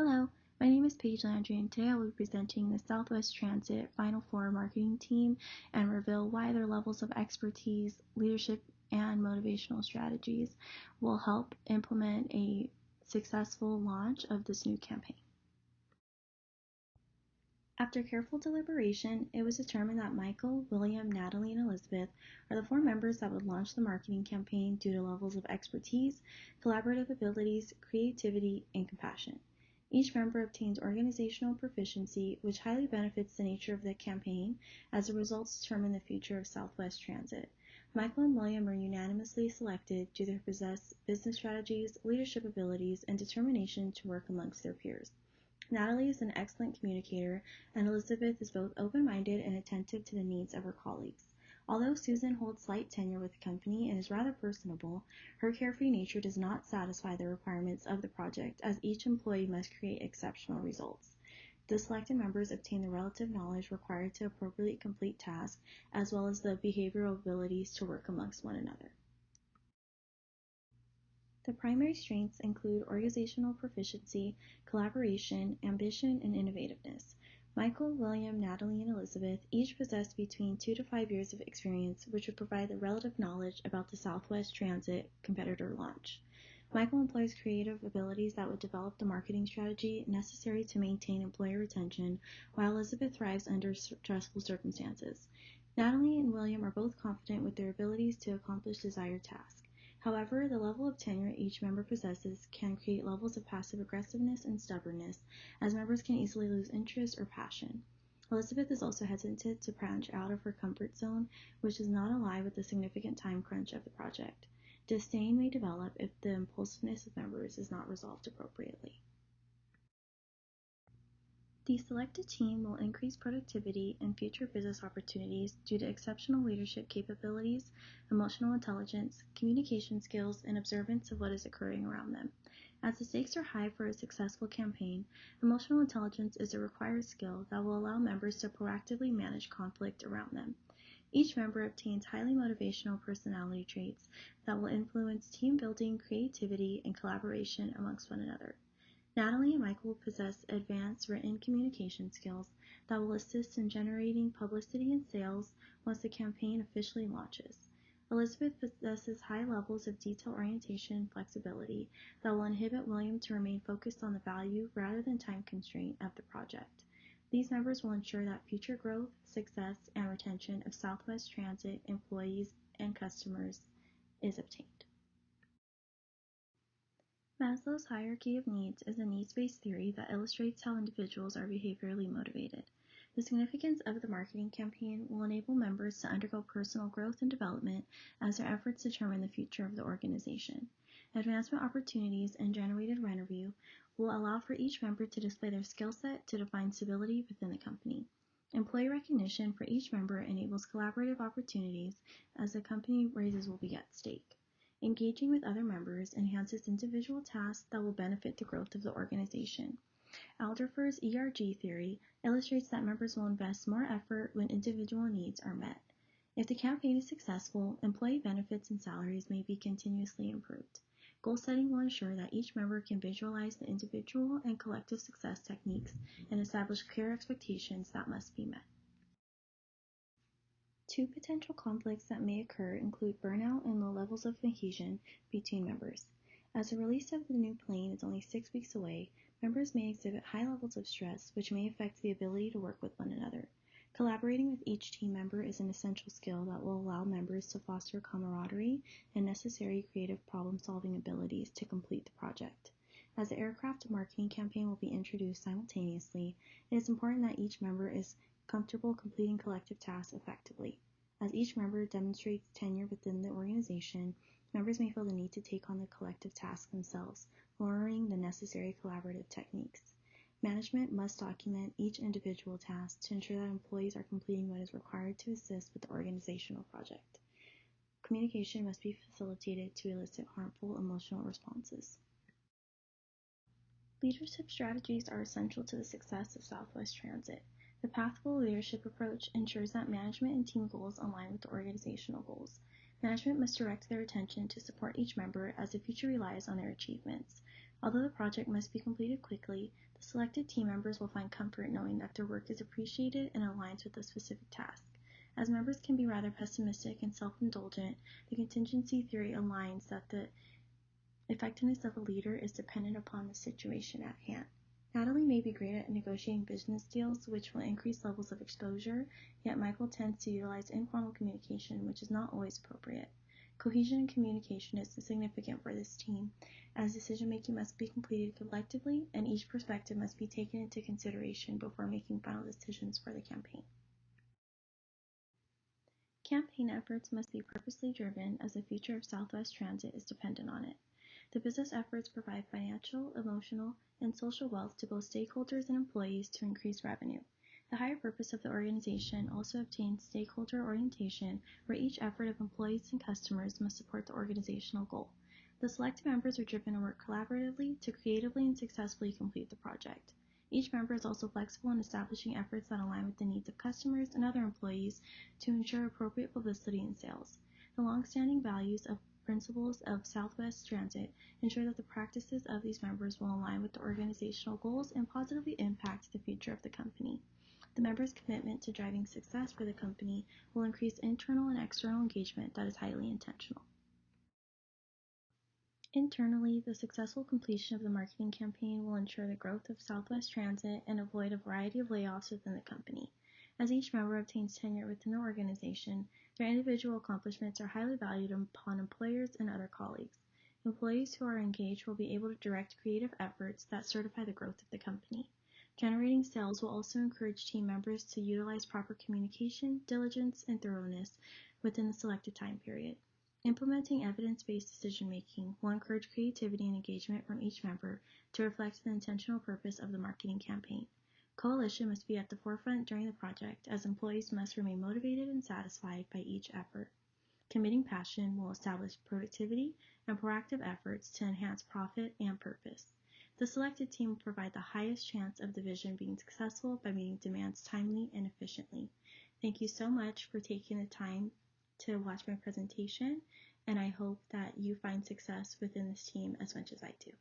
Hello, my name is Paige Landry, and today I will be presenting the Southwest Transit Final Four marketing team and reveal why their levels of expertise, leadership, and motivational strategies will help implement a successful launch of this new campaign. After careful deliberation, it was determined that Michael, William, Natalie, and Elizabeth are the four members that would launch the marketing campaign due to levels of expertise, collaborative abilities, creativity, and compassion. Each member obtains organizational proficiency, which highly benefits the nature of the campaign, as the results determine the future of Southwest Transit. Michael and William are unanimously selected due to their possess business strategies, leadership abilities, and determination to work amongst their peers. Natalie is an excellent communicator, and Elizabeth is both open-minded and attentive to the needs of her colleagues. Although Susan holds slight tenure with the company and is rather personable, her carefree nature does not satisfy the requirements of the project, as each employee must create exceptional results. The selected members obtain the relative knowledge required to appropriately complete tasks, as well as the behavioral abilities to work amongst one another. The primary strengths include organizational proficiency, collaboration, ambition, and innovativeness. Michael, William, Natalie, and Elizabeth each possess between 2 to 5 years of experience, which would provide the relative knowledge about the Southwest Transit competitor launch. Michael employs creative abilities that would develop the marketing strategy necessary to maintain employee retention, while Elizabeth thrives under stressful circumstances. Natalie and William are both confident with their abilities to accomplish desired tasks. However, the level of tenure each member possesses can create levels of passive aggressiveness and stubbornness, as members can easily lose interest or passion. Elizabeth is also hesitant to branch out of her comfort zone, which does not align with the significant time crunch of the project. Disdain may develop if the impulsiveness of members is not resolved appropriately. The selected team will increase productivity and future business opportunities due to exceptional leadership capabilities, emotional intelligence, communication skills, and observance of what is occurring around them. As the stakes are high for a successful campaign, emotional intelligence is a required skill that will allow members to proactively manage conflict around them. Each member obtains highly motivational personality traits that will influence team building, creativity, and collaboration amongst one another. Natalie and Michael possess advanced written communication skills that will assist in generating publicity and sales once the campaign officially launches. Elizabeth possesses high levels of detail orientation and flexibility that will inhibit William to remain focused on the value rather than time constraint of the project. These members will ensure that future growth, success, and retention of Southwest Transit employees and customers is obtained. Maslow's hierarchy of needs is a needs-based theory that illustrates how individuals are behaviorally motivated. The significance of the marketing campaign will enable members to undergo personal growth and development as their efforts determine the future of the organization. Advancement opportunities and generated revenue will allow for each member to display their skill set to define stability within the company. Employee recognition for each member enables collaborative opportunities as the company raises will be at stake. Engaging with other members enhances individual tasks that will benefit the growth of the organization. Alderfer's ERG theory illustrates that members will invest more effort when individual needs are met. If the campaign is successful, employee benefits and salaries may be continuously improved. Goal setting will ensure that each member can visualize the individual and collective success techniques and establish clear expectations that must be met. Two potential conflicts that may occur include burnout and low levels of cohesion between members. As the release of the new plane is only 6 weeks away, members may exhibit high levels of stress, which may affect the ability to work with one another. Collaborating with each team member is an essential skill that will allow members to foster camaraderie and necessary creative problem-solving abilities to complete the project. As the aircraft marketing campaign will be introduced simultaneously, it is important that each member is comfortable completing collective tasks effectively. As each member demonstrates tenure within the organization, members may feel the need to take on the collective task themselves, learning the necessary collaborative techniques. Management must document each individual task to ensure that employees are completing what is required to assist with the organizational project. Communication must be facilitated to elicit harmful emotional responses. Leadership strategies are essential to the success of Southwest Transit. The Pathful Leadership approach ensures that management and team goals align with the organizational goals. Management must direct their attention to support each member as the future relies on their achievements. Although the project must be completed quickly, the selected team members will find comfort knowing that their work is appreciated and aligns with the specific task. As members can be rather pessimistic and self-indulgent, the contingency theory aligns that the effectiveness of a leader is dependent upon the situation at hand. Natalie may be great at negotiating business deals, which will increase levels of exposure, yet Michael tends to utilize informal communication, which is not always appropriate. Cohesion and communication is significant for this team, as decision-making must be completed collectively and each perspective must be taken into consideration before making final decisions for the campaign. Campaign efforts must be purposely driven, as the future of Southwest Transit is dependent on it. The business efforts provide financial, emotional, and social wealth to both stakeholders and employees to increase revenue. The higher purpose of the organization also obtains stakeholder orientation, where each effort of employees and customers must support the organizational goal. The selected members are driven to work collaboratively to creatively and successfully complete the project. Each member is also flexible in establishing efforts that align with the needs of customers and other employees to ensure appropriate publicity and sales. The long-standing values of principles of Southwest Transit ensure that the practices of these members will align with the organizational goals and positively impact the future of the company. The members' commitment to driving success for the company will increase internal and external engagement that is highly intentional. Internally, the successful completion of the marketing campaign will ensure the growth of Southwest Transit and avoid a variety of layoffs within the company. As each member obtains tenure within the organization, their individual accomplishments are highly valued upon employers and other colleagues. Employees who are engaged will be able to direct creative efforts that certify the growth of the company. Generating sales will also encourage team members to utilize proper communication, diligence, and thoroughness within the selected time period. Implementing evidence-based decision-making will encourage creativity and engagement from each member to reflect the intentional purpose of the marketing campaign. Coalition must be at the forefront during the project, as employees must remain motivated and satisfied by each effort. Committing passion will establish productivity and proactive efforts to enhance profit and purpose. The selected team will provide the highest chance of the vision being successful by meeting demands timely and efficiently. Thank you so much for taking the time to watch my presentation, and I hope that you find success within this team as much as I do.